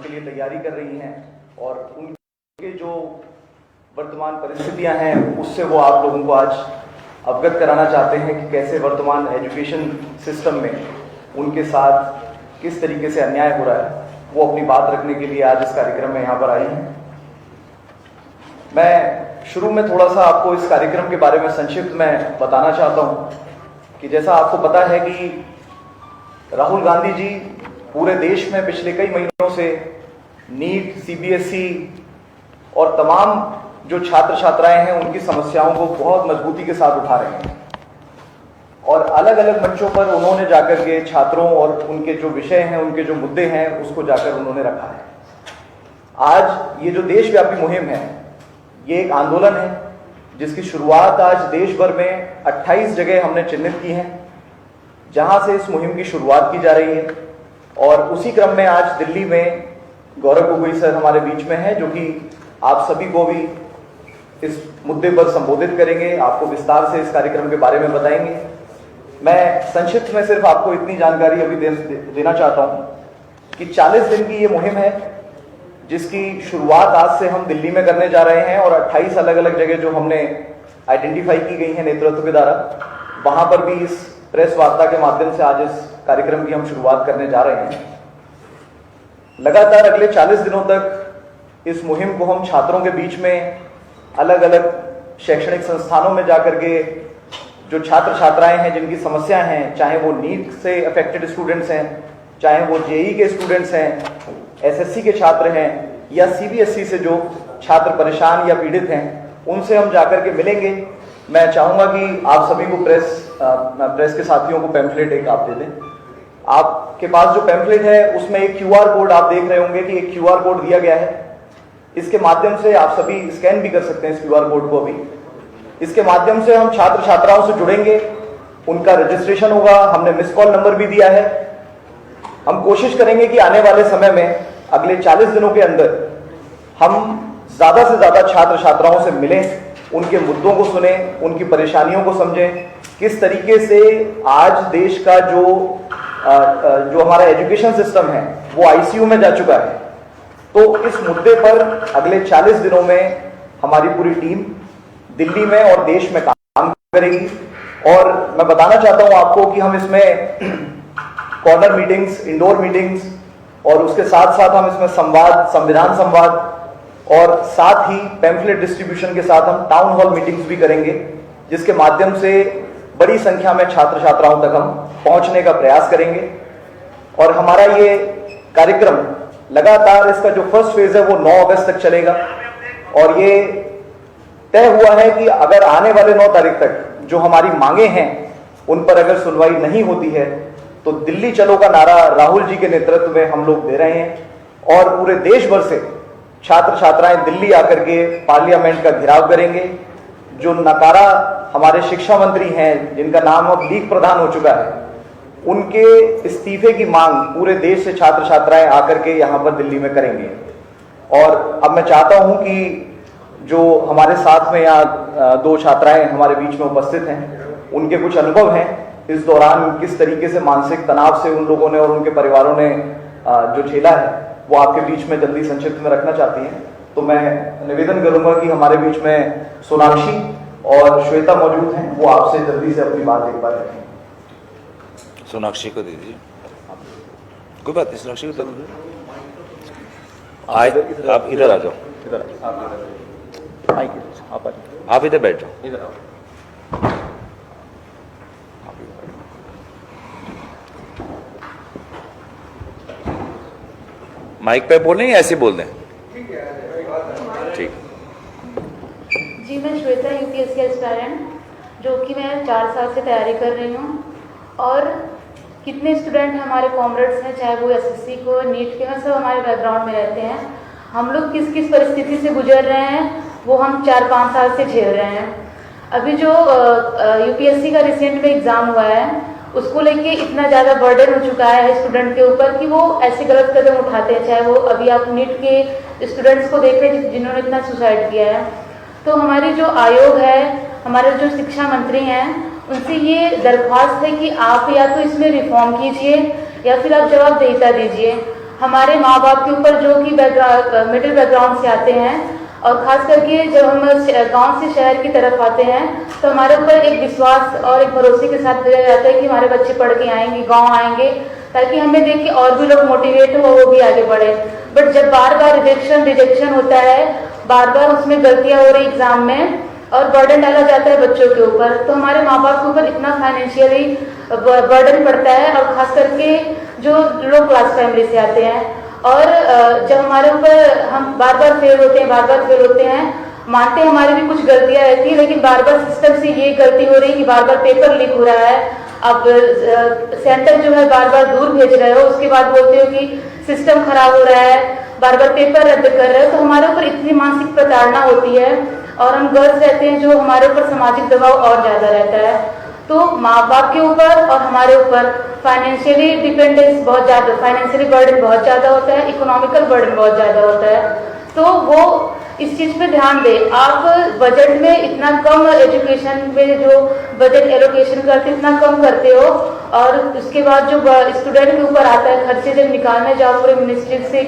के लिए तैयारी कर रही हैं और उनके जो वर्तमान परिस्थितियां हैं उससे वो आप लोगों को आज अवगत कराना चाहते हैं कि कैसे वर्तमान एजुकेशन सिस्टम में उनके साथ किस तरीके से अन्याय हो रहा है। वो अपनी बात रखने के लिए आज इस कार्यक्रम में यहाँ पर आई हैं। मैं शुरू में थोड़ा सा आपको इस कार्यक्रम के बारे में संक्षिप्त में बताना चाहता हूँ कि जैसा आपको पता है कि राहुल गांधी जी पूरे देश में पिछले कई महीनों से नीट, सीबीएसई और तमाम जो छात्र छात्राएं हैं उनकी समस्याओं को बहुत मजबूती के साथ उठा रहे हैं और अलग अलग मंचों पर उन्होंने जाकर के छात्रों और उनके जो विषय हैं, उनके जो मुद्दे हैं, उसको जाकर उन्होंने रखा है। आज ये जो देशव्यापी मुहिम है, ये एक आंदोलन है जिसकी शुरुआत आज देश भर में 28 जगह हमने चिन्हित की हैं जहां से इस मुहिम की शुरुआत की जा रही है। और उसी क्रम में आज दिल्ली में गौरव गोगोई सर हमारे बीच में हैं जो कि आप सभी को भी इस मुद्दे पर संबोधित करेंगे, आपको विस्तार से इस कार्यक्रम के बारे में बताएंगे। मैं संक्षिप्त में सिर्फ आपको इतनी जानकारी अभी देना चाहता हूं कि 40 दिन की ये मुहिम है जिसकी शुरुआत आज से हम दिल्ली में करने जा रहे हैं और 28 अलग अलग जगह जो हमने आइडेंटिफाई की गई हैं नेतृत्व के द्वारा, वहां पर भी इस प्रेस वार्ता के माध्यम से आज इस कार्यक्रम की हम शुरुआत करने जा रहे हैं। लगातार अगले 40 दिनों तक इस मुहिम को हम छात्रों के बीच में अलग अलग शैक्षणिक संस्थानों में जाकर के जो छात्र छात्राएं हैं जिनकी समस्या हैं, चाहे वो नीट से अफेक्टेड स्टूडेंट्स हैं, चाहे वो जेईई के स्टूडेंट्स हैं, एसएससी के छात्र हैं या सीबीएसई से जो छात्र परेशान या पीड़ित हैं, उनसे हम जाकर के मिलेंगे। मैं चाहूंगा कि आप सभी को प्रेस के साथियों को पैम्फलेट एक आप दे दें। आपके पास जो पैम्फलेट है उसमें एक क्यूआर कोड आप देख रहे होंगे कि एक क्यूआर कोड दिया गया है। इसके माध्यम से आप सभी स्कैन भी कर सकते हैं इस क्यूआर कोड को। अभी इसके माध्यम से हम छात्र छात्राओं से जुड़ेंगे, उनका रजिस्ट्रेशन होगा। हमने मिस कॉल नंबर भी दिया है। हम कोशिश करेंगे कि आने वाले समय में अगले 40 दिनों के अंदर हम ज्यादा से ज्यादा छात्र छात्राओं से मिलें, उनके मुद्दों को सुने, उनकी परेशानियों को समझें, किस तरीके से आज देश का जो हमारा एजुकेशन सिस्टम है वो आईसीयू में जा चुका है। तो इस मुद्दे पर अगले 40 दिनों में हमारी पूरी टीम दिल्ली में और देश में काम करेगी। और मैं बताना चाहता हूं आपको कि हम इसमें कॉर्नर मीटिंग्स, इंडोर मीटिंग्स और उसके साथ साथ हम इसमें संवाद, संविधान संवाद और साथ ही पैम्फलेट डिस्ट्रीब्यूशन के साथ हम टाउन हॉल मीटिंग्स भी करेंगे, जिसके माध्यम से बड़ी संख्या में छात्र छात्राओं तक हम पहुंचने का प्रयास करेंगे। और हमारा ये कार्यक्रम लगातार, इसका जो फर्स्ट फेज है वो 9 अगस्त तक चलेगा और ये तय हुआ है कि अगर आने वाले 9 तारीख तक जो हमारी मांगे हैं उन पर अगर सुनवाई नहीं होती है तो दिल्ली चलो का नारा राहुल जी के नेतृत्व में हम लोग दे रहे हैं और पूरे देश भर से छात्र छात्राएं दिल्ली आकर के पार्लियामेंट का घेराव करेंगे। जो नकारा हमारे शिक्षा मंत्री हैं, जिनका नाम अब लीग प्रधान हो चुका है, उनके इस्तीफे की मांग पूरे देश से छात्र छात्राएं आकर के यहाँ पर दिल्ली में करेंगे। और अब मैं चाहता हूं कि जो हमारे साथ में यहाँ 2 छात्राएं हमारे बीच में उपस्थित हैं, उनके कुछ अनुभव हैं इस दौरान, किस तरीके से मानसिक तनाव से उन लोगों ने और उनके परिवारों ने जो झेला है वो आपके बीच में जल्दी संक्षिप्त में रखना चाहती हैं। तो मैं निवेदन करूंगा कि हमारे बीच में सोनाक्षी और श्वेता मौजूद हैं, वो आपसे जल्दी से अपनी बात एक बार रखें। सोनाक्षी को दे दीजिए। कोई बात नहीं, सोनाक्षी को आप इधर आ जाओ। आप इधर बैठ जाओ। इधर आओ। माइक पे बोलें या ऐसे बोल दें? ठीक। जी, मैं श्वेता, यूपीएससी एस्पायरेंट, जो कि मैं 4 साल से तैयारी कर रही हूँ। और कितने स्टूडेंट हमारे कॉमरेड्स हैं, चाहे वो एसएससी को, नीट के हैं, सब हमारे बैकग्राउंड में रहते हैं। हम लोग किस किस परिस्थिति से गुजर रहे हैं वो हम 4-5 साल से झेल रहे हैं। अभी जो यूपीएससी का रिसेंट में एग्ज़ाम हुआ है उसको लेके इतना ज़्यादा बर्डन हो चुका है स्टूडेंट के ऊपर कि वो ऐसे गलत कदम उठाते हैं। चाहे वो अभी आप नीट के स्टूडेंट्स को देख रहे हैं जिन्होंने इतना सुसाइड किया है। तो हमारी जो आयोग है, हमारे जो शिक्षा मंत्री हैं, उनसे ये दरख्वास्त है कि आप या तो इसमें रिफॉर्म कीजिए या फिर आप जवाबदेहिता दीजिए। हमारे माँ बाप के ऊपर जो कि मिडिल बैकग्राउंड से आते हैं और ख़ास करके जब हम गांव से शहर की तरफ आते हैं तो हमारे ऊपर एक विश्वास और एक भरोसे के साथ भेजा जाता है कि हमारे बच्चे पढ़ के आएंगे, गांव आएंगे, ताकि हमें देख के और भी लोग मोटिवेट हो, वो भी आगे बढ़े। बट जब बार बार रिजेक्शन होता है, बार बार उसमें गलतियाँ हो रही एग्जाम में और बर्डन डाला जाता है बच्चों के ऊपर, तो हमारे माँ बाप के ऊपर इतना फाइनेंशियली बर्डन पड़ता है। और ख़ास करके जो लो क्लास फैमिली से आते हैं और जब हमारे ऊपर हम बार बार फेल होते हैं, मानते हैं हमारी भी कुछ गलतियां रहती है, लेकिन बार बार सिस्टम से ये गलती हो रही है कि बार बार पेपर लीक हो रहा है, अब सेंटर जो है बार बार दूर भेज रहे हो, उसके बाद बोलते हो कि सिस्टम खराब हो रहा है, बार बार पेपर रद्द कर रहे हो, तो हमारे ऊपर इतनी मानसिक प्रताड़ना होती है और हम गर्ल्स रहते हैं जो हमारे ऊपर सामाजिक दबाव और ज़्यादा रहता है। तो माँ बाप के ऊपर और हमारे ऊपर फाइनेंशियली डिपेंडेंस बहुत ज़्यादा, फाइनेंशियली बर्डन बहुत ज़्यादा होता है, इकोनॉमिकल बर्डन बहुत ज़्यादा होता है। तो वो इस चीज़ पे ध्यान दें। आप बजट में इतना कम, एजुकेशन में जो बजट एलोकेशन करते इतना कम करते हो और उसके बाद जो स्टूडेंट के ऊपर आता है खर्चे जब निकालने जाओ पूरे मिनिस्ट्री से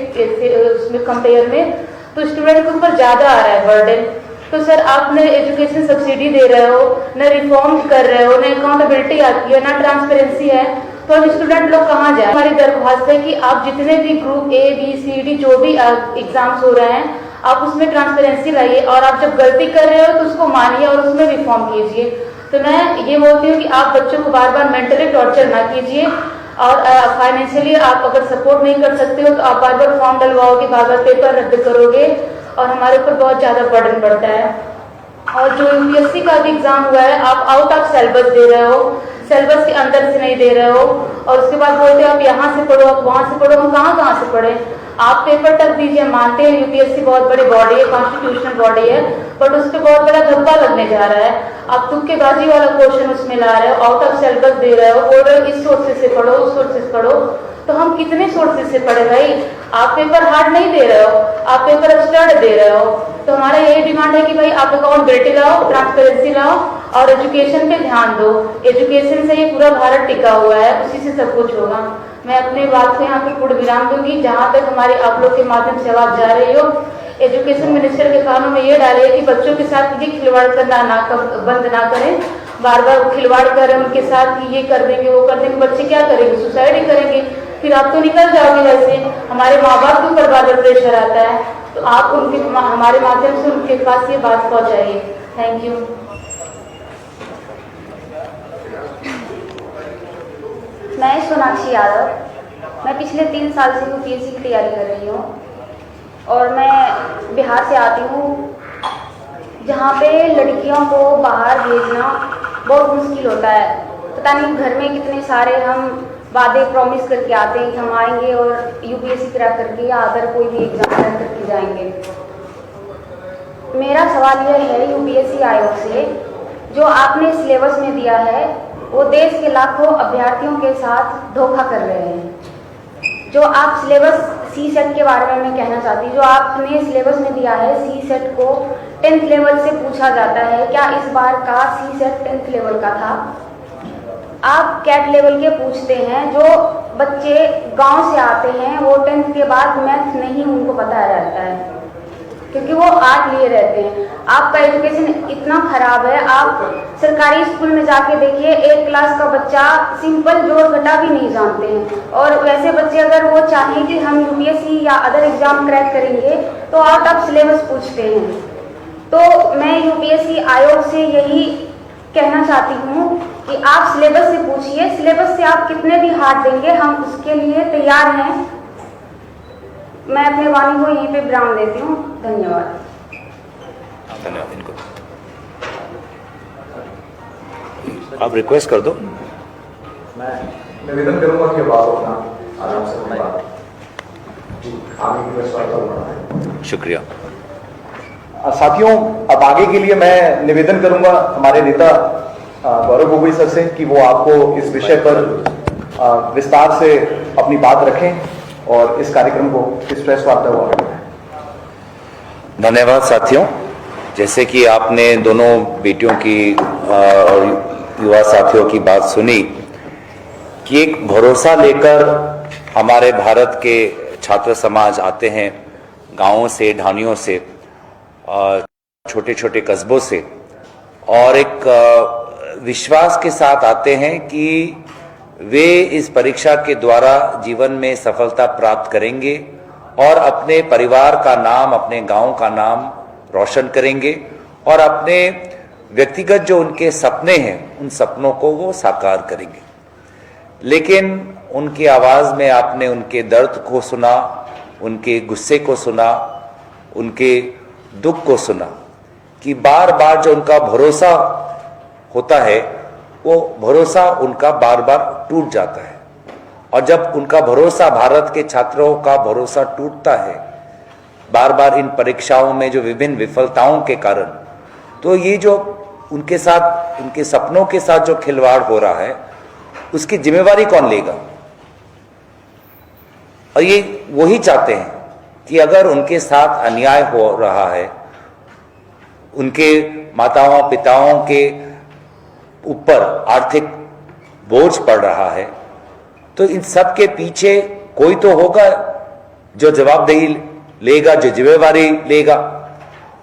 उसमें कंपेयर में, तो स्टूडेंट के ऊपर ज़्यादा आ रहा है बर्डन। तो सर आप न एजुकेशन सब्सिडी दे रहे हो, न रिफॉर्म कर रहे हो, न अकाउंटेबिलिटी आती है, न ट्रांसपेरेंसी है, तो हम स्टूडेंट लोग कहाँ जाए। हमारी दरख्वास्त है कि आप जितने भी group A B C D जो भी एग्जाम्स हो रहे हैं, आप उसमें ट्रांसपेरेंसी लाइए और आप जब गलती कर रहे हो तो उसको मानिए और उसमें रिफॉर्म कीजिए। तो मैं ये बोलती हूँ कि आप बच्चों को बार बार मेंटली टॉर्चर ना कीजिए और फाइनेंशियली आप अगर सपोर्ट नहीं कर सकते हो तो आप बार बार फॉर्म डलवाओगे, बार बार पेपर रद्द करोगे और हमारे ऊपर बहुत ज़्यादा बर्डन पड़ता है। और जो यूपीएससी का भी एग्जाम हुआ है, आप आउट ऑफ सिलेबस दे रहे हो, सिलेबस के अंदर से नहीं दे रहे हो और उसके बाद बोलते हो आप यहाँ से पढ़ो, आप वहाँ से पढ़ो। हम कहाँ से पढ़े? आप पेपर तक दीजिए। मानते हैं यूपीएससी बहुत बड़ी बॉडी है, कॉन्स्टिट्यूशनल बॉडी है, बट उस पर बहुत बड़ा धब्बा लगने जा रहा है। आप तुक्केबाजी वाला क्वेश्चन उसमें ला रहे हो, आउट ऑफ सिलेबस दे रहे हो, बोल रहे हो इस सोर्सेज से पढ़ो, उस सोर्सेज से पढ़ो। तो हम कितने सोर्सेज से पढ़े भाई? आप पेपर हार्ड नहीं दे रहे हो, आप पेपर स्टैंडर्ड दे रहे हो। तो हमारा यही डिमांड है कि भाई आप अकाउंटेबिलिटी लाओ, ट्रांसपेरेंसी लाओ और एजुकेशन पे ध्यान दो। एजुकेशन से ये पूरा भारत टिका हुआ है, उसी से सब कुछ होगा। मैं अपनी बात को यहाँ पे पूर्ण विराम दूंगी। जहाँ तक हमारे आप लोग के माध्यम से आवाज जा रही हो, एजुकेशन मिनिस्टर के कानों में ये डालिए कि बच्चों के साथ ये खिलवाड़ करना बंद ना करें। बार बार खिलवाड़ करें उनके साथ कि ये कर देंगे, वो कर देंगे। बच्चे क्या करेंगे? सुसाइड ही करेंगे। फिर आप तो निकल जाओगे वैसे। हमारे माँ बाप के ऊपर बार बार प्रेशर आता है, तो आप उनके हमारे माध्यम से उनके पास ये बात पहुँचाइए। Thank you. मैं सोनाक्षी यादव, मैं पिछले 3 साल से यूपीएससी की तैयारी कर रही हूँ और मैं बिहार से आती हूँ, जहाँ पे लड़कियों को बाहर भेजना बहुत मुश्किल होता है। पता नहीं घर में कितने सारे हम वादे प्रॉमिस करके आते हैं कि हम आएंगे और यूपीएससी क्रैक करके या अदर कोई भी एग्जाम क्रैक करके जाएंगे। मेरा सवाल यह है यूपीएससी आयोग से, जो आपने सिलेबस में दिया है वो देश के लाखों अभ्यर्थियों के साथ धोखा कर रहे हैं। जो आप सिलेबस सी सेट के बारे में मैं कहना चाहती हूँ, जो आपने सिलेबस में दिया है सी सेट को 10th लेवल से पूछा जाता है, क्या इस बार का सी सेट 10th लेवल का था? आप कैट लेवल के पूछते हैं। जो बच्चे गांव से आते हैं वो 10th के बाद मैथ नहीं उनको पता रहता है क्योंकि वो आर्ट लिए रहते हैं। आपका एजुकेशन इतना खराब है, आप सरकारी स्कूल में जाके देखिए, 1 क्लास का बच्चा सिंपल जोड़ घटा भी नहीं जानते हैं। और वैसे बच्चे अगर वो चाहें कि हम यूपीएससी या अदर एग्जाम क्रैक करेंगे तो आउट ऑफ सिलेबस पूछते हैं। तो मैं यूपीएससी आयोग से यही कहना चाहती हूँ कि आप सिलेबस से पूछिए, सिलेबस से आप कितने भी हार्ड देंगे हम उसके लिए तैयार हैं। मैं अपने वाणी को यहीं पे विराम देती हूँ। धन्यवाद। धन्यवाद। इनको आप रिक्वेस्ट कर दो। मैं निवेदन करूंगा कि अब आप अपना आराम से अपनी बात आगे की प्रश्नोत्तर बढ़ाएं। शुक्रिया। साथियों, अब आगे के लिए मैं निवेदन करूंगा हमारे नेता गौरव गोगोई सर से कि वो आपको इस विषय पर विस्तार से अपनी बात रखें और इस कार्यक्रम को इस प्रेस वार्ता को आगे बढ़ाएं। धन्यवाद साथियों। जैसे कि आपने दोनों बेटियों की और युवा साथियों की बात सुनी कि एक भरोसा लेकर हमारे भारत के छात्र समाज आते हैं गांवों से, ढानियों से, छोटे छोटे कस्बों से, और एक विश्वास के साथ आते हैं कि वे इस परीक्षा के द्वारा जीवन में सफलता प्राप्त करेंगे और अपने परिवार का नाम, अपने गांव का नाम रोशन करेंगे और अपने व्यक्तिगत जो उनके सपने हैं उन सपनों को वो साकार करेंगे। लेकिन उनकी आवाज़ में आपने उनके दर्द को सुना, उनके गुस्से को सुना, उनके दुख को सुना कि बार बार जो उनका भरोसा होता है वो भरोसा उनका बार बार टूट जाता है। और जब उनका भरोसा, भारत के छात्रों का भरोसा टूटता है बार बार इन परीक्षाओं में जो विभिन्न विफलताओं के कारण, तो ये जो उनके साथ, उनके सपनों के साथ जो खिलवाड़ हो रहा है उसकी जिम्मेवारी कौन लेगा? और ये वही चाहते हैं कि अगर उनके साथ अन्याय हो रहा है, उनके माताओं पिताओं के ऊपर आर्थिक बोझ पड़ रहा है, तो इन सब के पीछे कोई तो होगा जो जवाबदेही लेगा, जो जिम्मेवारी लेगा।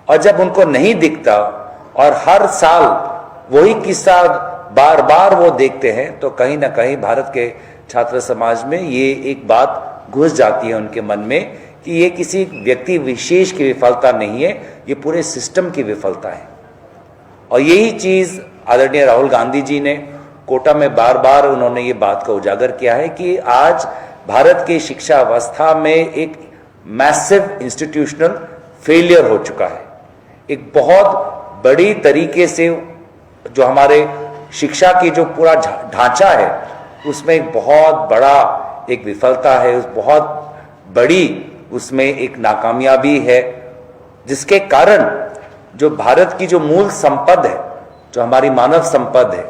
और जब उनको नहीं दिखता और हर साल वही किस्सा बार बार वो देखते हैं, तो कहीं ना कहीं भारत के छात्र समाज में ये एक बात घुस जाती है उनके मन में कि ये किसी व्यक्ति विशेष की विफलता नहीं है, ये पूरे सिस्टम की विफलता है। और यही चीज आदरणीय राहुल गांधी जी ने कोटा में बार बार उन्होंने ये बात को उजागर किया है कि आज भारत की शिक्षा अवस्था में एक मैसिव इंस्टीट्यूशनल फेलियर हो चुका है। एक बहुत बड़ी तरीके से जो हमारे शिक्षा की जो पूरा ढांचा है उसमें एक बहुत बड़ा एक विफलता है, उस बहुत बड़ी उसमें एक नाकामयाबी है, जिसके कारण जो भारत की जो मूल संपद है, जो हमारी मानव संपद है,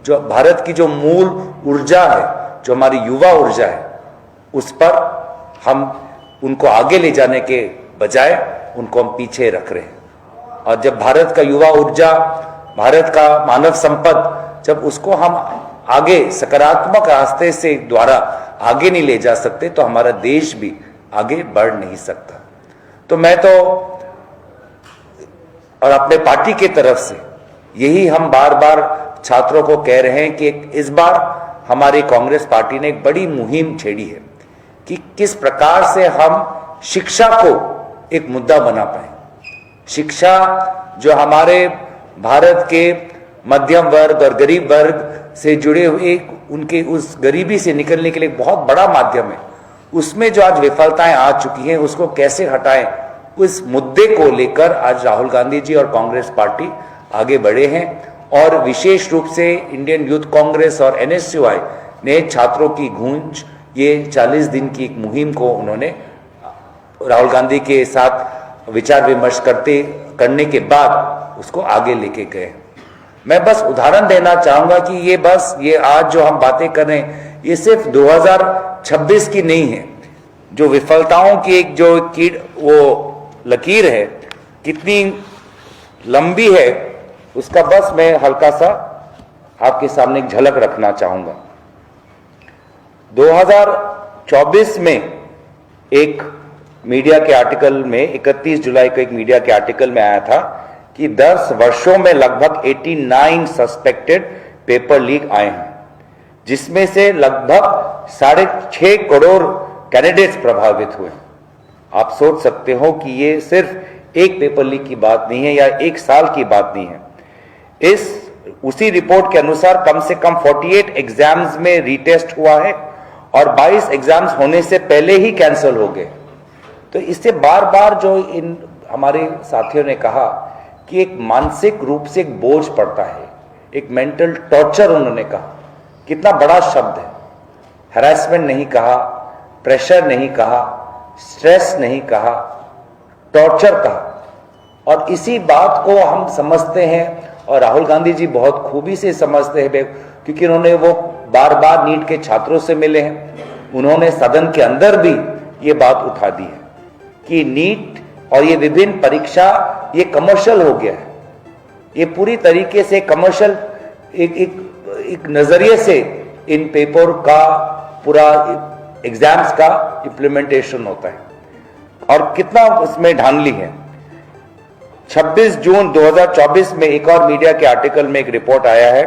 जो भारत की जो मूल ऊर्जा है, जो हमारी युवा ऊर्जा है, उस पर हम उनको आगे ले जाने के बजाय उनको हम पीछे रख रहे हैं। और जब भारत का युवा ऊर्जा, भारत का मानव संपद, जब उसको हम आगे सकारात्मक रास्ते से द्वारा आगे नहीं ले जा सकते तो हमारा देश भी आगे बढ़ नहीं सकता। तो मैं तो और अपने पार्टी की तरफ से यही हम बार बार छात्रों को कह रहे हैं कि इस बार हमारी कांग्रेस पार्टी ने एक बड़ी मुहिम छेड़ी है कि किस प्रकार से हम शिक्षा को एक मुद्दा बना पाए। शिक्षा जो हमारे भारत के मध्यम वर्ग और गरीब वर्ग से जुड़े हुए उनके उस गरीबी से निकलने के लिए बहुत बड़ा माध्यम है, उसमें जो आज विफलताएं आ चुकी हैं उसको कैसे हटाएं, उस मुद्दे को लेकर आज राहुल गांधी जी और कांग्रेस पार्टी आगे बढ़े हैं। और विशेष रूप से इंडियन यूथ कांग्रेस और एनएसयूआई ने छात्रों की गूंज, ये 40 दिन की एक मुहिम को उन्होंने राहुल गांधी के साथ विचार विमर्श करने के बाद उसको आगे लेके गए। मैं बस उदाहरण देना चाहूंगा कि ये आज जो हम बातें कर रहे हैं ये सिर्फ 2026 की नहीं है। जो विफलताओं की एक जो वो लकीर है कितनी लंबी है, उसका बस मैं हल्का सा आपके सामने एक झलक रखना चाहूंगा। 2024 में एक मीडिया के आर्टिकल में, 31 जुलाई को एक मीडिया के आर्टिकल में आया था कि 10 वर्षों में लगभग 89 सस्पेक्टेड पेपर लीक आए हैं, जिसमें से लगभग 6.5 करोड़ कैंडिडेट्स प्रभावित हुए। आप सोच सकते हो कि ये सिर्फ एक पेपर लीक की बात नहीं है या एक साल की बात नहीं है। उसी रिपोर्ट के अनुसार कम से कम 48 एग्जाम्स में रीटेस्ट हुआ है और 22 एग्जाम्स होने से पहले ही कैंसिल हो गए। तो इससे बार बार जो इन हमारे साथियों ने कहा कि एक मानसिक रूप से एक बोझ पड़ता है, एक मेंटल टॉर्चर उन्होंने कहा। कितना बड़ा शब्द है। हैरेसमेंट नहीं कहा, प्रेशर नहीं कहा, स्ट्रेस नहीं कहा, टॉर्चर कहा। और इसी बात को हम समझते हैं और राहुल गांधी जी बहुत खूबी से समझते हैं, क्योंकि उन्होंने वो बार बार नीट के छात्रों से मिले हैं। उन्होंने सदन के अंदर भी ये बात उठा दी है कि नीट और ये विभिन्न परीक्षा ये कमर्शियल हो गया है। ये पूरी तरीके से कमर्शियल एक नजरिए से इन पेपर का पूरा एग्जाम्स का इम्प्लीमेंटेशन होता है और कितना उसमें धांधली है। 26 जून 2024 में एक और मीडिया के आर्टिकल में एक रिपोर्ट आया है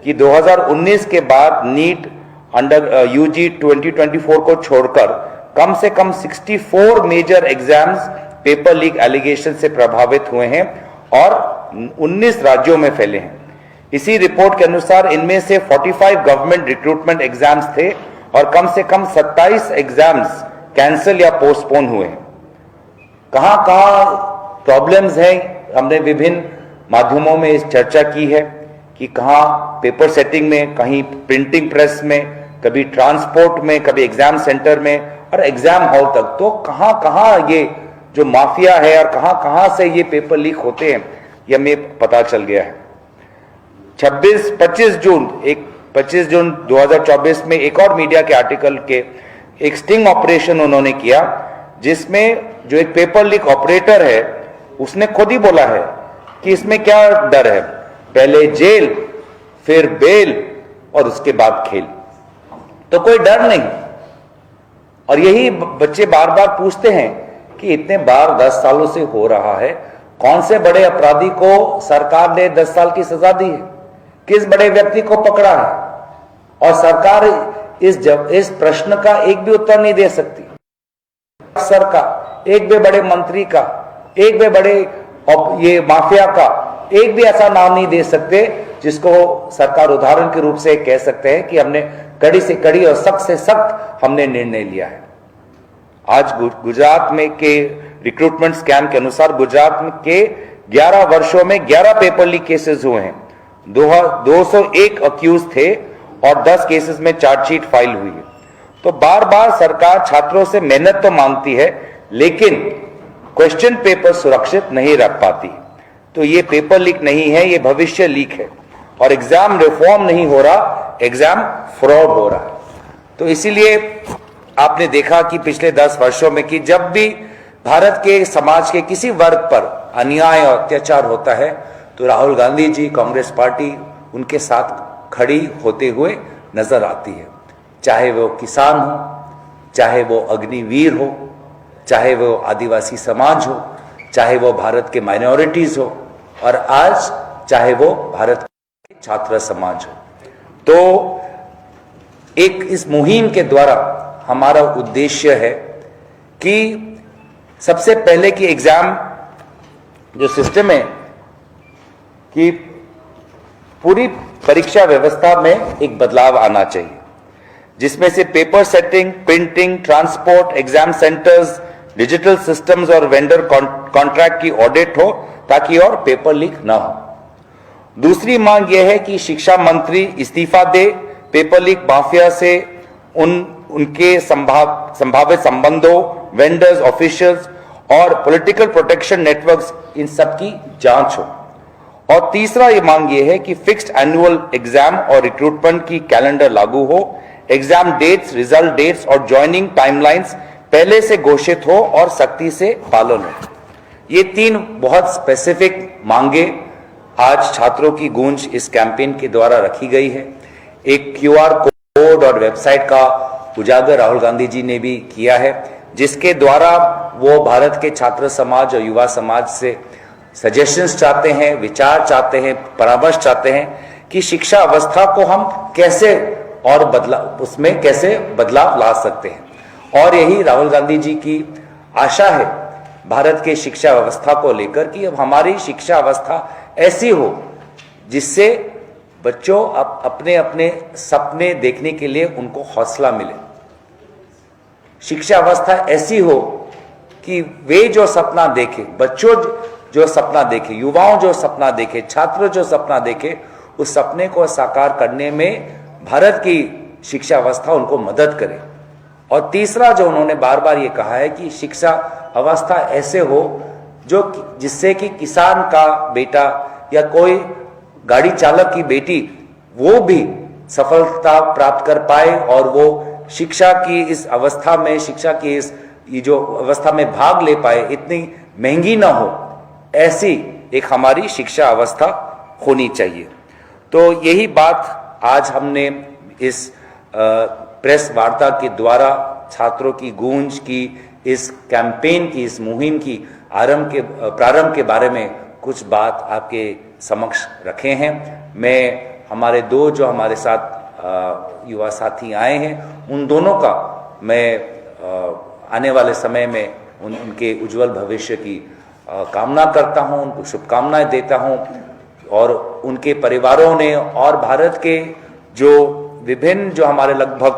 कि 2019 के बाद नीट अंडर यूजी 2024 को छोड़कर कम से कम 64 major exams paper leak allegation से प्रभावित हुए हैं और 19 राज्यों में फैले हैं। इसी रिपोर्ट के अनुसार इनमें से 45 गवर्नमेंट रिक्रूटमेंट एग्जाम्स थे और कम से कम 27 एग्जाम्स कैंसिल या पोस्टपोन हुए हैं। कहां कहां प्रॉब्लम्स हैं, हमने विभिन्न माध्यमों में इस चर्चा की है कि कहां पेपर सेटिंग में, कहीं प्रिंटिंग प्रेस में, कभी ट्रांसपोर्ट में, कभी एग्जाम सेंटर में और एग्जाम हॉल तक। तो कहां कहां ये जो माफिया है और कहां कहां से ये पेपर लीक होते हैं ये हमें पता चल गया है। 25 जून 2024 में एक और मीडिया के आर्टिकल के एक स्टिंग ऑपरेशन उन्होंने किया जिसमें जो एक पेपर लीक ऑपरेटर है उसने खुद ही बोला है कि इसमें क्या डर है, पहले जेल फिर बेल और उसके बाद खेल, तो कोई डर नहीं। और यही बच्चे बार बार पूछते हैं कि इतने बार 10 सालों से हो रहा है, कौन से बड़े अपराधी को सरकार ने 10 साल की सजा दी है, किस बड़े व्यक्ति को पकड़ा है, और सरकार इस प्रश्न का एक भी उत्तर नहीं दे सकती। सर का, एक भी बड़े मंत्री का, एक भी बड़े ये माफिया का एक भी ऐसा नाम नहीं दे सकते जिसको सरकार उदाहरण के रूप से कह सकते हैं कि हमने कड़ी से कड़ी और सख्त से सख्त हमने निर्णय लिया है। आज गुजरात में के रिक्रूटमेंट स्कैम के अनुसार गुजरात में के 11 वर्षों में 11 पेपर लीक केसेस हुए हैं। 201 अक्यूज थे और 10 केसेस में चार्जशीट फाइल हुई है। तो बार बार सरकार छात्रों से मेहनत तो मांगती है लेकिन क्वेश्चन पेपर सुरक्षित नहीं रख पाती। तो ये पेपर लीक नहीं है, ये भविष्य लीक है और एग्जाम रिफॉर्म नहीं हो रहा, एग्जाम फ्रॉड हो रहा है। तो इसीलिए आपने देखा कि पिछले 10 वर्षों में कि जब भी भारत के समाज के किसी वर्ग पर अन्याय और अत्याचार होता है तो राहुल गांधी जी, कांग्रेस पार्टी उनके साथ खड़ी होते हुए नजर आती है। चाहे वो किसान हो, चाहे वो अग्निवीर हो, चाहे वो आदिवासी समाज हो, चाहे वो भारत के माइनॉरिटीज हो और आज चाहे वो भारत के छात्र समाज हो। तो एक इस मुहिम के द्वारा हमारा उद्देश्य है कि सबसे पहले कि एग्जाम जो सिस्टम है कि पूरी परीक्षा व्यवस्था में एक बदलाव आना चाहिए जिसमें से paper setting, printing, transport, exam centres, digital systems और वेंडर कॉन्ट्रैक्ट की ऑडिट हो ताकि और पेपर लीक ना हो। दूसरी मांग यह है कि शिक्षा मंत्री इस्तीफा दे, पेपर लीक माफिया से उनके संभावित संबंधों, वेंडर्स, ऑफिशियल्स और पॉलिटिकल प्रोटेक्शन नेटवर्क्स, इन सब की जांच हो। और तीसरा ये मांग ये है कि फिक्स्ड एनुअल एग्जाम और रिक्रूटमेंट की कैलेंडर लागू हो, एग्जाम डेट्स, रिजल्ट डेट्स और ज्वाइनिंग टाइमलाइंस पहले से घोषित हो और सख्ती से पालन हो। ये 3 बहुत स्पेसिफिक मांगे आज छात्रों की गूंज इस कैंपेन के द्वारा रखी गई है। एक QR कोड और वेबसाइट का उजागर राहुल गांधी जी ने भी किया है जिसके द्वारा वो भारत के छात्र समाज और युवा समाज से सजेशंस चाहते हैं, विचार चाहते हैं, परामर्श चाहते हैं कि शिक्षा अवस्था को हम कैसे और उसमें कैसे बदलाव ला सकते हैं। और यही राहुल गांधी जी की आशा है भारत के शिक्षा व्यवस्था को लेकर कि अब हमारी शिक्षा अवस्था ऐसी हो जिससे बच्चों अपने अपने सपने देखने के लिए उनको हौसला मिले। शिक्षा अवस्था ऐसी हो कि वे जो सपना देखे, बच्चों जो सपना देखे, युवाओं जो सपना देखे, छात्र जो सपना देखे, उस सपने को साकार करने में भारत की शिक्षा अवस्था उनको मदद करे। और तीसरा जो उन्होंने बार बार ये कहा है कि शिक्षा अवस्था ऐसे हो जो जिससे कि किसान का बेटा या कोई गाड़ी चालक की बेटी वो भी सफलता प्राप्त कर पाए और वो शिक्षा की इस अवस्था में, शिक्षा की इस जो अवस्था में भाग ले पाए, इतनी महंगी ना हो, ऐसी एक हमारी शिक्षा अवस्था होनी चाहिए। तो यही बात आज हमने इस प्रेस वार्ता के द्वारा छात्रों की गूंज की, इस कैंपेन की, इस मुहिम की प्रारंभ के बारे में कुछ बात आपके समक्ष रखे हैं। मैं हमारे दो जो हमारे साथ युवा साथी आए हैं, उन दोनों का मैं आने वाले समय में उनके उज्जवल भविष्य की कामना करता हूं, उनको शुभकामनाएं देता हूं। और उनके परिवारों ने और भारत के जो विभिन्न जो हमारे लगभग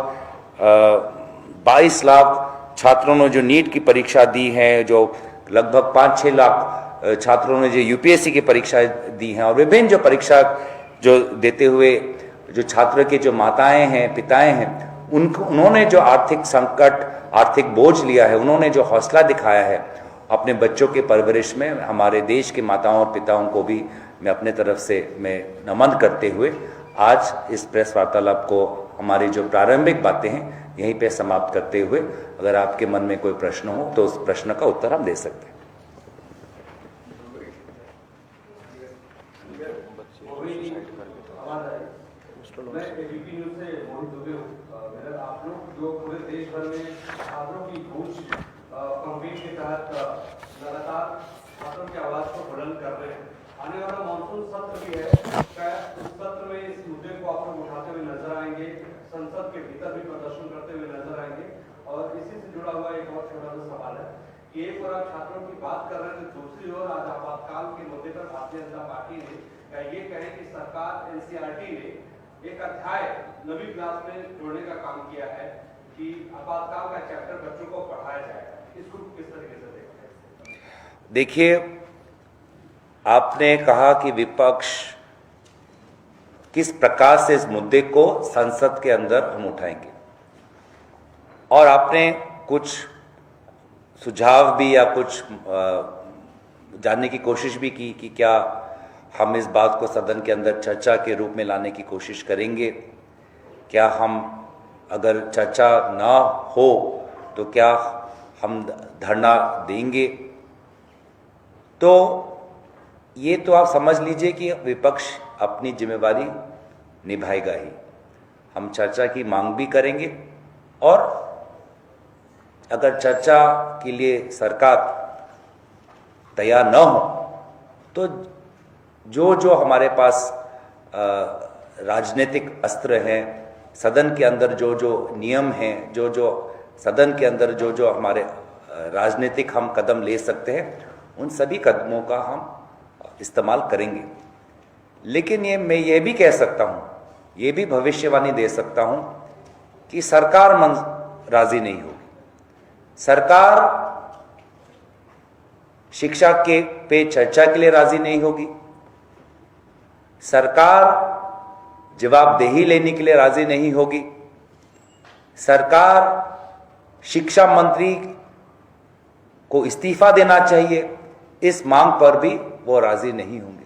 22 लाख छात्रों ने जो नीट की परीक्षा दी है, जो लगभग 5-6 लाख छात्रों ने जो यूपीएससी की परीक्षा दी हैं, और विभिन्न जो परीक्षा जो देते हुए जो छात्र के जो माताएं हैं, पिताएं हैं, उन्होंने जो आर्थिक संकट, आर्थिक बोझ लिया है, उन्होंने जो हौसला दिखाया है अपने बच्चों के परवरिश में, हमारे देश के माताओं और पिताओं को भी मैं अपने तरफ से मैं नमन करते हुए आज इस प्रेस वार्तालाप को, हमारी जो प्रारंभिक बातें हैं, यहीं पे समाप्त करते हुए, अगर आपके मन में कोई प्रश्न हो तो उस प्रश्न का उत्तर हम दे सकते हैं। मैं एबीपी न्यूज से मोहित दुबे हूँ। आप लोग जो पूरे देश भर में छात्रों की गूंज कैंपेन के तहत लगातार छात्रों की आवाज को बुलंद कर रहे हैं, आने वाला मानसून सत्र भी है, शायद उस सत्र में इस मुद्दे को आप लोग उठाते हुए नजर आएंगे, संसद के भीतर भी प्रदर्शन करते हुए नजर आएंगे। और इसी से जुड़ा हुआ एक और छोटा सा सवाल है कि एक और आप छात्रों की बात कर रहे हैं, तो दूसरी ओर आज आपातकाल के मुद्दे पर भारतीय जनता पार्टी ने ये कहे कि सरकार एनसीईआरटी ने एक अध्याय नवी क्लास में जोड़ने का काम किया है कि आपातकाल का चैप्टर बच्चों को पढ़ाया जाए। इसको किस तरीके से देखते हैं? देखिए, आपने कहा कि विपक्ष किस प्रकार से इस मुद्दे को संसद के अंदर हम उठाएंगे, और आपने कुछ सुझाव भी या कुछ जानने की कोशिश भी की कि क्या हम इस बात को सदन के अंदर चर्चा के रूप में लाने की कोशिश करेंगे, क्या हम अगर चर्चा ना हो तो क्या हम धरना देंगे। तो ये तो आप समझ लीजिए कि विपक्ष अपनी जिम्मेवारी निभाएगा ही। हम चर्चा की मांग भी करेंगे, और अगर चर्चा के लिए सरकार तैयार न हो तो जो जो हमारे पास राजनीतिक अस्त्र हैं, सदन के अंदर जो जो नियम हैं, जो जो सदन के अंदर जो जो हमारे राजनीतिक हम कदम ले सकते हैं, उन सभी कदमों का हम इस्तेमाल करेंगे। लेकिन मैं ये भी कह सकता हूँ, ये भी भविष्यवाणी दे सकता हूँ कि सरकार राजी नहीं होगी। सरकार शिक्षा के पे चर्चा के लिए राजी नहीं होगी, सरकार जवाबदेही लेने के लिए राजी नहीं होगी, सरकार शिक्षा मंत्री को इस्तीफा देना चाहिए, इस मांग पर भी वो राजी नहीं होंगे।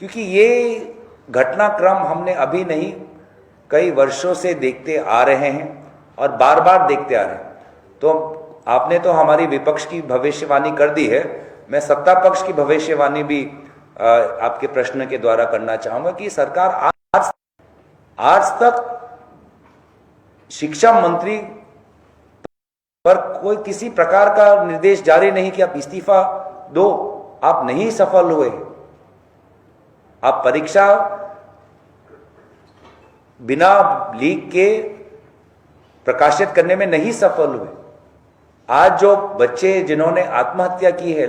क्योंकि ये घटनाक्रम हमने अभी नहीं, कई वर्षों से देखते आ रहे हैं और बार बार देखते आ रहे हैं। तो आपने तो हमारी विपक्ष की भविष्यवाणी कर दी है, मैं सत्ता पक्ष की भविष्यवाणी भी आपके प्रश्न के द्वारा करना चाहूंगा कि सरकार आज तक शिक्षा मंत्री पर कोई किसी प्रकार का निर्देश जारी नहीं कि आप इस्तीफा दो, आप नहीं सफल हुए, आप परीक्षा बिना लीक के प्रकाशित करने में नहीं सफल हुए। आज जो बच्चे जिन्होंने आत्महत्या की है,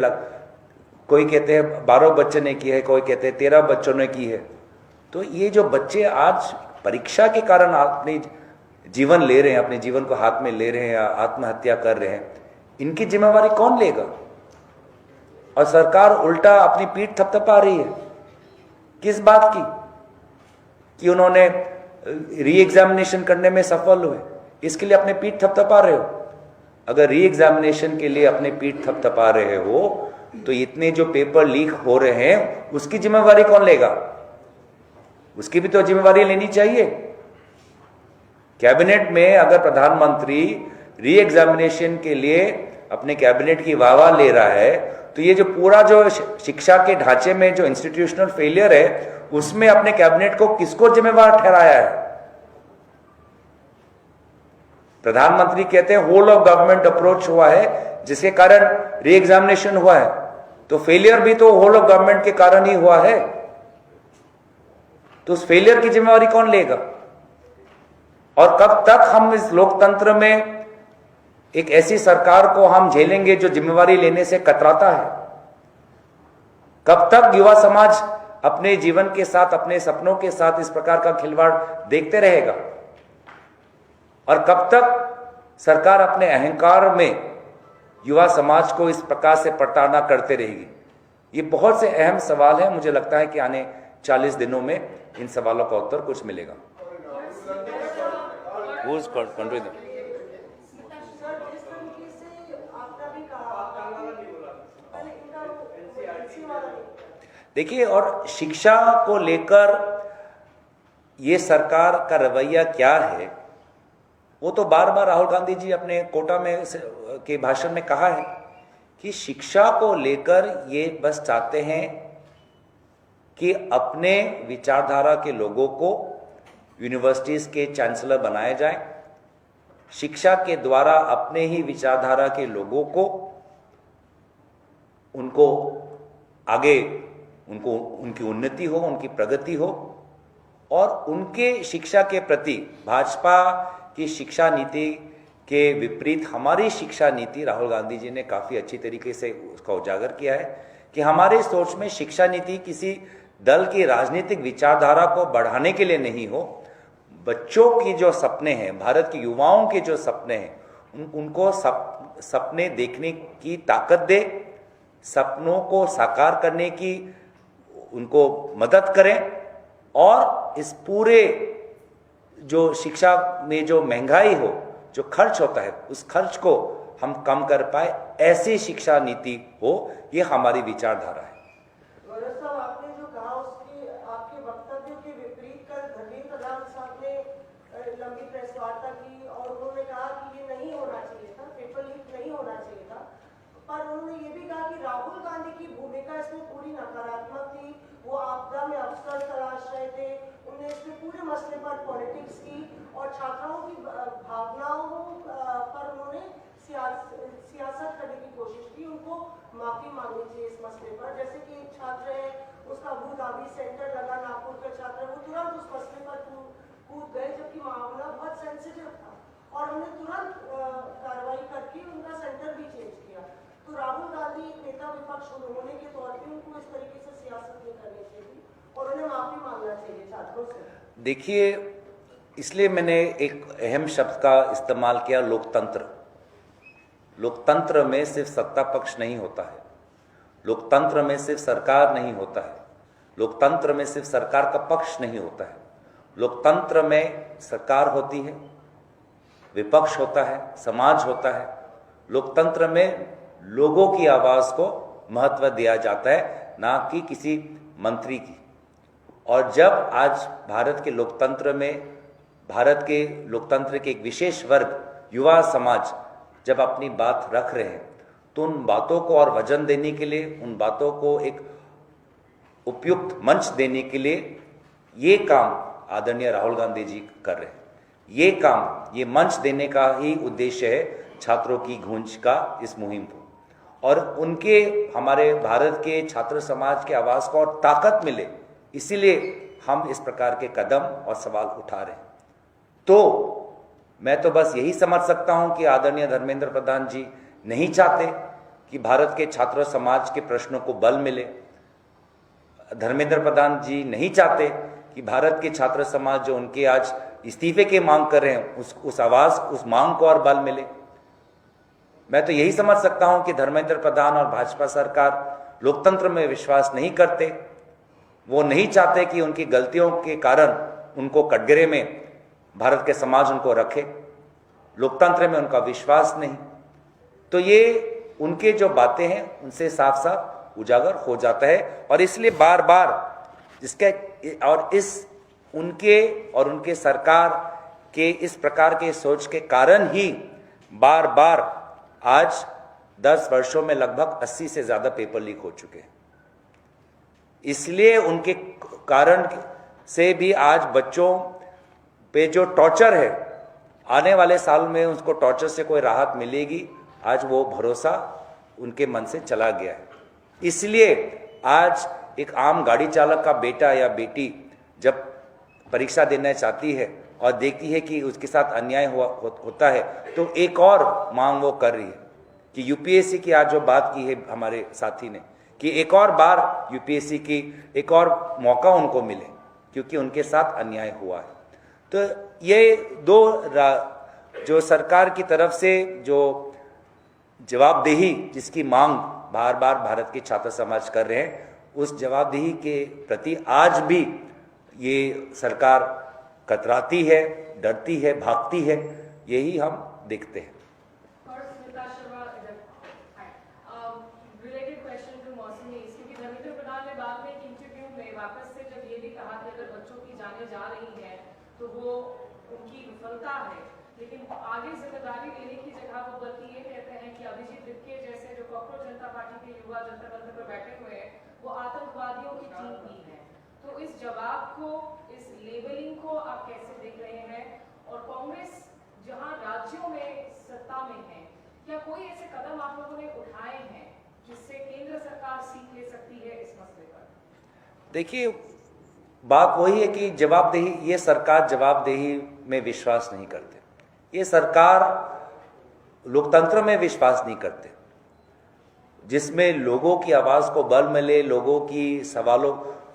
कोई कहते हैं 12 बच्चे ने की है, कोई कहते हैं 13 बच्चों ने की है, तो ये जो बच्चे आज परीक्षा के कारण अपने जीवन ले रहे हैं, अपने जीवन को हाथ में ले रहे हैं या आत्महत्या कर रहे हैं, इनकी जिम्मेवारी कौन लेगा? और सरकार उल्टा अपनी पीठ थपथपा रही है। किस बात की? कि उन्होंने री एग्जामिनेशन करने में सफल हुए, इसके लिए अपने पीठ थपथपा रहे हो। अगर री एग्जामिनेशन के लिए अपने पीठ थपथपा रहे हो तो इतने जो पेपर लीक हो रहे हैं उसकी जिम्मेवारी कौन लेगा? उसकी भी तो जिम्मेवारी लेनी चाहिए। कैबिनेट में अगर प्रधानमंत्री री एग्जामिनेशन के लिए अपने कैबिनेट की वाहवाही ले रहा है, तो ये जो पूरा जो शिक्षा के ढांचे में जो इंस्टीट्यूशनल फेलियर है, उसमें अपने कैबिनेट को किसको जिम्मेवार ठहराया है? प्रधानमंत्री कहते हैं होल ऑफ गवर्नमेंट अप्रोच हुआ है, जिसके कारण री एग्जामिनेशन हुआ है, तो फेलियर भी तो होल ऑफ गवर्नमेंट के कारण ही हुआ है। तो उस फेलियर की जिम्मेवारी कौन लेगा? और कब तक हम इस लोकतंत्र में एक ऐसी सरकार को हम झेलेंगे जो जिम्मेवारी लेने से कतराता है? कब तक युवा समाज अपने जीवन के साथ, अपने सपनों के साथ इस प्रकार का खिलवाड़ देखते रहेगा? और कब तक सरकार अपने अहंकार में युवा समाज को इस प्रकार से प्रताड़ना करते रहेगी? ये बहुत से अहम सवाल हैं। मुझे लगता है कि आने 40 दिनों में इन सवालों का उत्तर कुछ मिलेगा। देखिए, और शिक्षा को लेकर ये सरकार का रवैया क्या है, वो तो बार बार राहुल गांधी जी अपने कोटा में के भाषण में कहा है कि शिक्षा को लेकर ये बस चाहते हैं कि अपने विचारधारा के लोगों को यूनिवर्सिटीज के चांसलर बनाया जाए, शिक्षा के द्वारा अपने ही विचारधारा के लोगों को उनको आगे उनकी उन्नति हो, उनकी प्रगति हो, और उनके शिक्षा के प्रति भाजपा की शिक्षा नीति के विपरीत हमारी शिक्षा नीति राहुल गांधी जी ने काफी अच्छी तरीके से उसका उजागर किया है कि हमारे सोच में शिक्षा नीति किसी दल की राजनीतिक विचारधारा को बढ़ाने के लिए नहीं हो, बच्चों की जो सपने हैं, भारत के युवाओं के जो सपने हैं, उनको सपने देखने की ताकत दे, सपनों को साकार करने की उनको मदद करें, और इस पूरे जो शिक्षा में जो महंगाई हो, जो खर्च होता है, उस खर्च को हम कम कर पाए, ऐसी शिक्षा नीति हो, ये हमारी विचारधारा है। आपने जो कहा उसके आपके वक्तव्य के विपरीत कल धर्मेंद्र प्रधान साहब ने लंबी प्रेस वार्ता की और उन्होंने कहा कि ये नहीं होना चाहिए था, पेपर लीक नहीं होना चाहिए था, पर उन्होंने ये भी कहा कि राहुल गांधी की भूमिका इसमें पूरी नकारात्मक थी। वो आपदा में अवसर तलाश रहे थे, उन्होंने इसमें पूरे मसले पर पॉलिटिक्स की और छात्राओं की भावनाओं पर उन्होंने सियासत करने की कोशिश की। उनको माफी मांगनी चाहिए इस मसले पर। जैसे कि एक छात्र है, उसका अबू धाबी सेंटर लगा, नागपुर का छात्र है, वो तुरंत उस मसले पर कूद गए, जबकि मामला बहुत सेंसिटिव था और उन्होंने तुरंत कार्रवाई करके उनका सेंटर भी चेंज किया। तो राहुल गांधी नेता विपक्ष होने के तौर पे उनको इस तरीके से सियासत नहीं करनी चाहिए और उन्हें माफी मांगना चाहिए छात्रों से। देखिए, इसलिए मैंने एक अहम शब्द का इस्तेमाल किया, लोकतंत्र। लोकतंत्र में सिर्फ सत्ता पक्ष नहीं होता है, लोकतंत्र में सिर्फ सरकार नहीं होता है, लोकतंत्र में सिर्फ सरकार का पक्ष नहीं होता है। लोकतंत्र में सरकार होती है, विपक्ष होता है, समाज होता है। लोकतंत्र में लोगों की आवाज को महत्व दिया जाता है, ना कि किसी मंत्री की। और जब आज भारत के लोकतंत्र में, भारत के लोकतंत्र के एक विशेष वर्ग, युवा समाज, जब अपनी बात रख रहे हैं, तो उन बातों को और वजन देने के लिए, उन बातों को एक उपयुक्त मंच देने के लिए ये काम आदरणीय राहुल गांधी जी कर रहे हैं। ये काम, ये मंच देने का ही उद्देश्य है छात्रों की गूंज का इस मुहिम को, और उनके, हमारे भारत के छात्र समाज के आवाज को और ताकत मिले, इसीलिए हम इस प्रकार के कदम और सवाल उठा रहे हैं। तो मैं तो बस यही समझ सकता हूं कि आदरणीय धर्मेंद्र प्रधान जी नहीं चाहते कि भारत के छात्र समाज के प्रश्नों को बल मिले। धर्मेंद्र प्रधान जी नहीं चाहते कि भारत के छात्र समाज जो उनके आज इस्तीफे की मांग कर रहे हैं, उस आवाज, उस मांग को और बल मिले। मैं तो यही समझ सकता हूं कि धर्मेंद्र प्रधान और भाजपा सरकार लोकतंत्र में विश्वास नहीं करते। वो नहीं चाहते कि उनकी गलतियों के कारण उनको कटघरे में भारत के समाज उनको रखे, लोकतंत्र में उनका विश्वास नहीं। तो ये उनके जो बातें हैं उनसे साफ साफ उजागर हो जाता है, और इसलिए बार बार इसके और इस उनके और उनके सरकार के इस प्रकार के सोच के कारण ही बार बार आज 10 वर्षों में लगभग 80 से ज्यादा पेपर लीक हो चुके हैं। इसलिए उनके कारण से भी आज बच्चों पे जो टॉर्चर है, आने वाले साल में उसको टॉर्चर से कोई राहत मिलेगी, आज वो भरोसा उनके मन से चला गया है। इसलिए आज एक आम गाड़ी चालक का बेटा या बेटी जब परीक्षा देना चाहती है और देखती है कि उसके साथ अन्याय होता है, तो एक और मांग वो कर रही है कि यूपीएससी की आज जो बात की है हमारे साथी ने, कि एक और बार यूपीएससी की एक और मौका उनको मिले, क्योंकि उनके साथ अन्याय हुआ है। तो ये दो जो सरकार की तरफ से जो जवाबदेही जिसकी मांग बार बार भारत के छात्र समाज कर रहे हैं, उस जवाबदेही के प्रति आज भी ये सरकार कतराती है, डरती है, भागती है, यही हम देखते हैं। तो वो उनकी विफलता है, लेकिन आगे जिम्मेदारी लेने की जगह वो बल्कि ये कहते हैं कि अभिजीत दिक्के जैसे जो कॉकरोच जनता पार्टी के युवा जनता दल पर बैठे हुए हैं, वो आतंकवादियों की टीम भी है। तो इस जवाब को, इस लेबलिंग को आप कैसे देख रहे हैं? और कांग्रेस जहां राज्यों में सत्ता में है, क्या कोई ऐसे कदम आप लोगों ने उठाए हैं जिससे केंद्र सरकार सीख ले सकती है इस मसले पर? देखिए, बात वही है कि जवाबदेही, ये सरकार जवाबदेही में विश्वास नहीं करते, ये सरकार लोकतंत्र में विश्वास नहीं करते, जिसमें लोगों की आवाज को बल मिले, लोगों की सवालों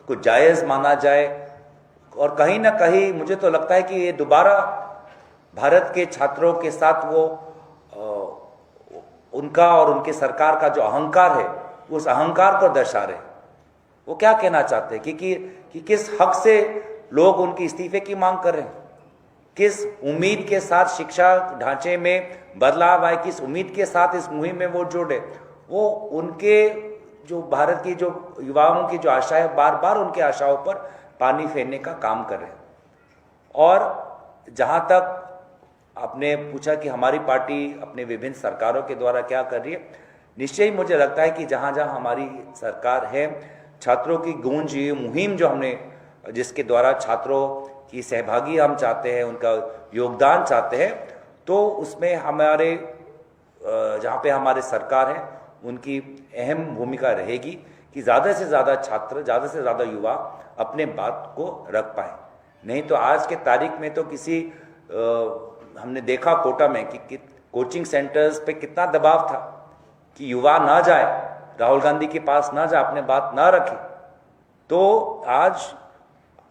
को जायज माना जाए। और कहीं ना कहीं मुझे तो लगता है कि ये दोबारा भारत के छात्रों के साथ वो उनका और उनके सरकार का जो अहंकार है, उस अहंकार को दर्शा रहे। वो क्या कहना चाहते हैं कि किस हक से लोग उनके इस्तीफे की मांग कर रहे हैं, किस उम्मीद के साथ शिक्षा ढांचे में बदलाव आए, किस उम्मीद के साथ इस मुहिम में वो जुड़े। वो उनके जो भारत की जो युवाओं की जो आशा है, बार बार उनके आशाओं पर पानी फेरने का काम कर रहे हैं। और जहां तक आपने पूछा कि हमारी पार्टी अपने विभिन्न सरकारों के द्वारा क्या कर रही है, निश्चय ही मुझे लगता है कि जहां जहां हमारी सरकार है, छात्रों की गूंज, ये मुहिम जो हमने, जिसके द्वारा छात्रों की सहभागी हम चाहते हैं, उनका योगदान चाहते हैं, तो उसमें हमारे जहाँ पे हमारे सरकार है, उनकी अहम भूमिका रहेगी कि ज़्यादा से ज़्यादा छात्र, ज़्यादा से ज़्यादा युवा अपने बात को रख पाए। नहीं तो आज के तारीख में तो हमने देखा कोटा में कि कोचिंग सेंटर्स पे कितना दबाव था कि युवा ना जाए, राहुल गांधी के पास ना जाए, अपने बात ना रखे। तो आज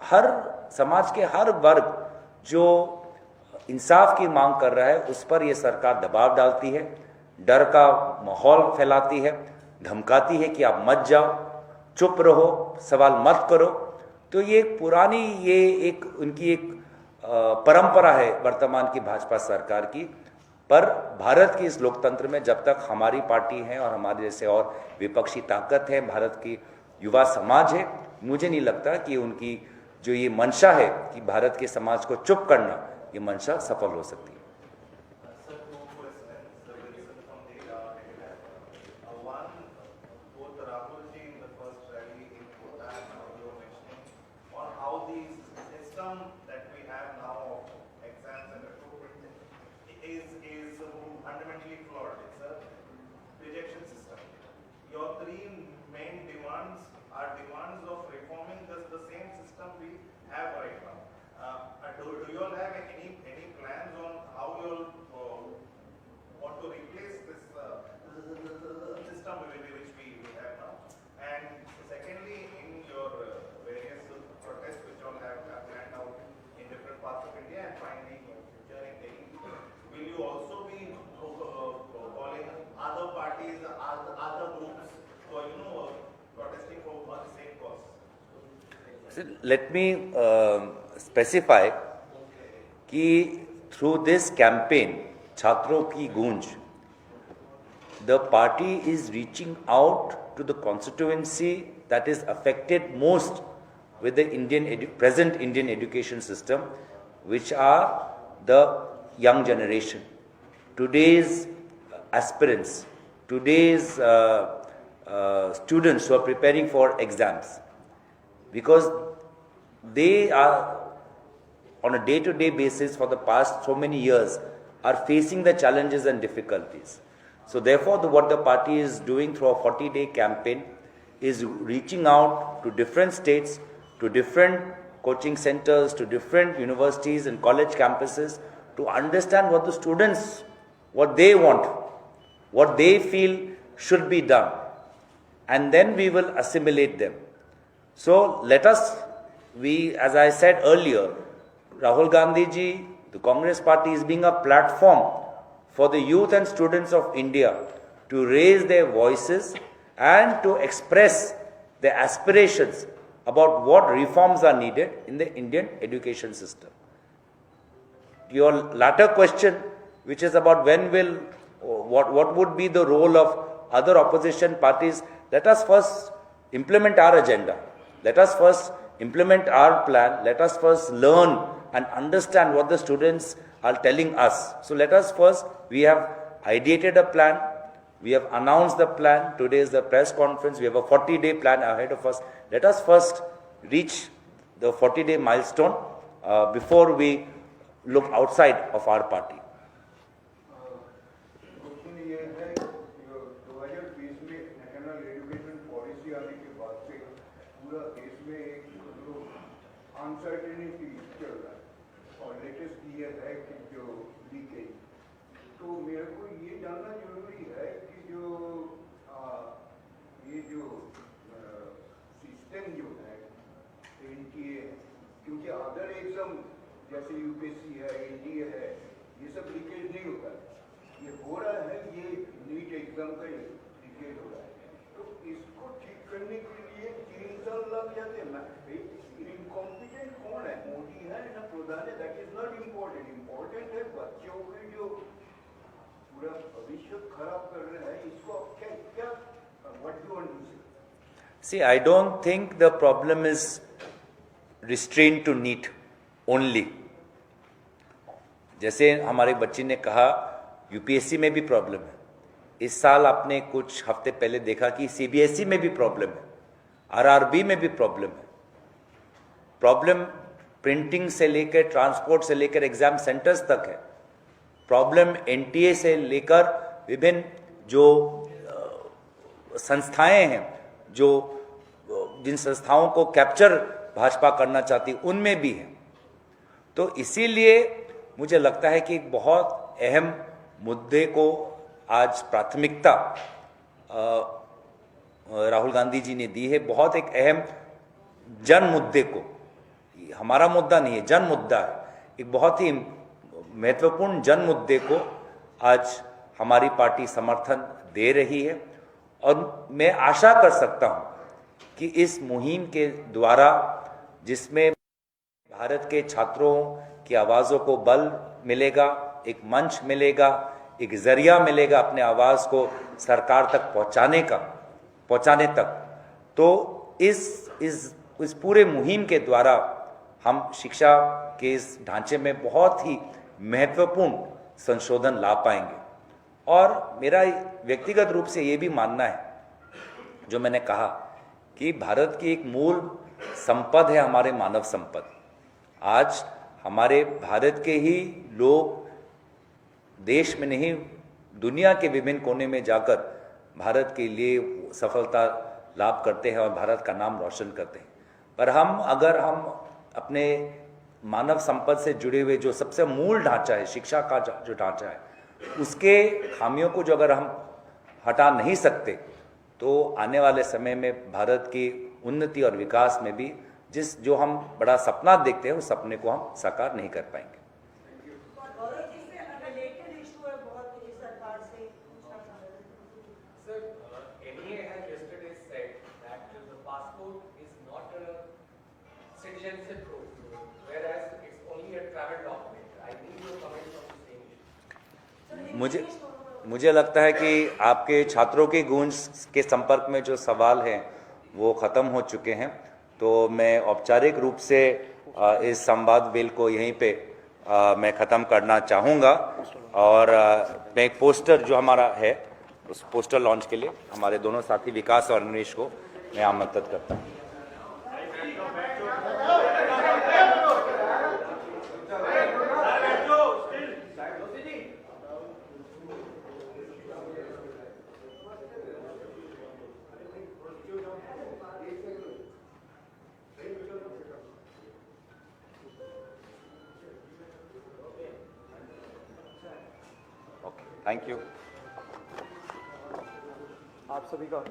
हर समाज के हर वर्ग जो इंसाफ की मांग कर रहा है, उस पर यह सरकार दबाव डालती है, डर का माहौल फैलाती है, धमकाती है कि आप मत जाओ, चुप रहो, सवाल मत करो। तो ये पुरानी, ये एक उनकी एक परंपरा है वर्तमान की भाजपा सरकार की। पर भारत की इस लोकतंत्र में जब तक हमारी पार्टी है और हमारे जैसे और विपक्षी ताकत है, भारत की युवा समाज है, मुझे नहीं लगता कि उनकी जो ये मंशा है कि भारत के समाज को चुप करना, ये मंशा सफल हो सकती है। Let me specify कि through this campaign, छात्रों की गूंज, the party is reaching out to the constituency that is affected most with the present Indian education system, which are the young generation, today's aspirants, today's students who are preparing for exams, because they are on a day-to-day basis for the past so many years are facing the challenges and difficulties. So therefore, what the party is doing through a 40-day campaign is reaching out to different states, to different coaching centers, to different universities and college campuses to understand what the students, what they want, what they feel should be done. And then we will assimilate them. So let us, as I said earlier, Rahul Gandhi ji, the Congress party is being a platform for the youth and students of India to raise their voices and to express their aspirations about what reforms are needed in the Indian education system. Your latter question, which is about what would be the role of other opposition parties, let us first implement our agenda. Let us first implement our plan. Let us first learn and understand what the students are telling us. So let us first, we have ideated a plan. We have announced the plan. Today is the press conference. We have a 40-day plan ahead of us. Let us first reach the 40-day milestone before we look outside of our party. Uncertainty चल रहा है और latest ये है कि जो leakage, तो मेरे को ये जानना जरूरी है कि ये जो सिस्टम जो है एनटीए, क्योंकि अदर एग्जाम जैसे यूपीएससी है, एनडीए है, ये सब लीकेज नहीं होता है, ये हो रहा है, ये नीट एग्जाम का लीकेज हो रहा है। तो इसको ठीक करने के लिए 3 साल लग जाते हैं ना। इनकॉम्पिटेंट कौन है, मोदी है ना प्रधान है, that is not important. Important है बच्चों के जो पूरा भविष्य खराब कर रहे हैं, इसको क्या व्हाट डू वांट टू से? See, I don't think the problem is restrained to NEET only. जैसे हमारे बच्ची ने कहा यूपीएससी में भी प्रॉब्लम है। इस साल आपने कुछ हफ्ते पहले देखा कि सीबीएसई में भी प्रॉब्लम है, आरआरबी में भी प्रॉब्लम है। प्रॉब्लम प्रिंटिंग से लेकर ट्रांसपोर्ट से लेकर एग्जाम सेंटर्स तक है। प्रॉब्लम एनटीए से लेकर विभिन्न जो संस्थाएं हैं, जो जिन संस्थाओं को कैप्चर भाजपा करना चाहती उनमें भी है। तो इसीलिए मुझे लगता है कि एक बहुत अहम मुद्दे को आज प्राथमिकता राहुल गांधी जी ने दी है। बहुत एक अहम जन मुद्दे को, हमारा मुद्दा नहीं है, जन मुद्दा है, एक बहुत ही महत्वपूर्ण जन मुद्दे को आज हमारी पार्टी समर्थन दे रही है। और मैं आशा कर सकता हूं कि इस मुहिम के द्वारा, जिसमें भारत के छात्रों की आवाज़ों को बल मिलेगा, एक मंच मिलेगा, एक जरिया मिलेगा अपने आवाज़ को सरकार तक पहुंचाने तक, तो इस पूरे मुहिम के द्वारा हम शिक्षा के इस ढांचे में बहुत ही महत्वपूर्ण संशोधन ला पाएंगे। और मेरा व्यक्तिगत रूप से ये भी मानना है, जो मैंने कहा कि भारत की एक मूल संपद है हमारे मानव संपद। आज हमारे भारत के ही लोग देश में नहीं, दुनिया के विभिन्न कोने में जाकर भारत के लिए सफलता लाभ करते हैं और भारत का नाम रोशन करते हैं। पर अगर हम अपने मानव संपद से जुड़े हुए जो सबसे मूल ढांचा है, शिक्षा का जो ढांचा है, उसके खामियों को जो अगर हम हटा नहीं सकते, तो आने वाले समय में भारत की उन्नति और विकास में भी जो हम बड़ा सपना देखते हैं, उस सपने को हम साकार नहीं कर पाएंगे। मुझे लगता है कि आपके छात्रों की गूंज के संपर्क में जो सवाल हैं वो ख़त्म हो चुके हैं। तो मैं औपचारिक रूप से इस संवाद वेल को यहीं पे मैं ख़त्म करना चाहूँगा। और मैं एक पोस्टर जो हमारा है, उस पोस्टर लॉन्च के लिए हमारे दोनों साथी विकास और अनिश को मैं आमंत्रित करता हूँ। Thank you. आप सभी का